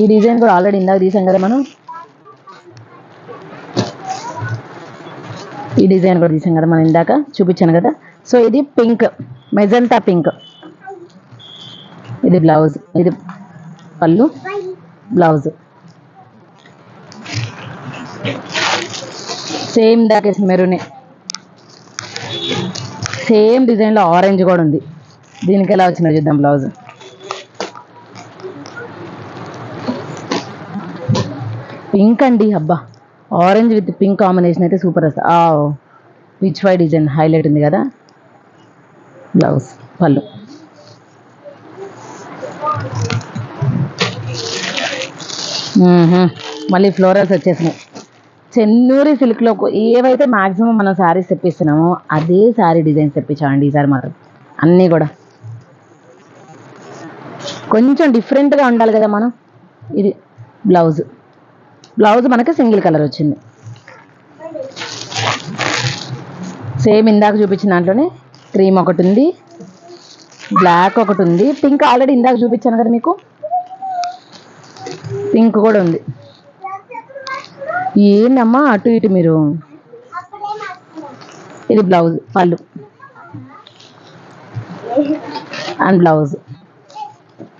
ఈ డిజైన్ కూడా ఆల్రెడీ ఇందాక తీసాం కదా మనం. ఈ డిజైన్ కూడా తీసాం కదా మనం ఇందాక చూపించాను కదా. సో ఇది పింక్, మెజంతా పింక్. ఇది బ్లౌజ్, ఇది పళ్ళు, బ్లౌజ్ సేమ్ దాకా మెరూనే. సేమ్ డిజైన్లో ఆరెంజ్ కూడా ఉంది. దీనికి ఎలా వచ్చిందో చూద్దాం. బ్లౌజ్ పింక్ అండి. అబ్బా, ఆరెంజ్ విత్ పింక్ కాంబినేషన్ అయితే సూపర్ వస్తుంది. పిచ్ వై డిజైన్ హైలైట్ ఉంది కదా. బ్లౌజ్, పళ్ళు. మళ్ళీ ఫ్లోరల్స్ వచ్చేసినాయి. చెన్నూరి సిల్క్లో ఏవైతే మ్యాక్సిమం మనం శారీస్ తెప్పిస్తున్నామో అదే శారీ డిజైన్స్ తెప్పించామండి ఈసారి మాత్రం. అన్నీ కూడా కొంచెం డిఫరెంట్గా ఉండాలి కదా మనం. ఇది బ్లౌజ్, బ్లౌజ్ మనకి సింగిల్ కలర్ వచ్చింది. సేమ్ ఇందాక చూపించిన దాంట్లోనే క్రీమ్ ఒకటి ఉంది, బ్లాక్ ఒకటి ఉంది, పింక్ ఆల్రెడీ ఇందాక చూపించాను కదా మీకు. పింక్ కూడా ఉంది. ఏంటమ్మా అటు ఇటు మీరు. ఇది బ్లౌజ్, పళ్ళు అండ్ బ్లౌజ్.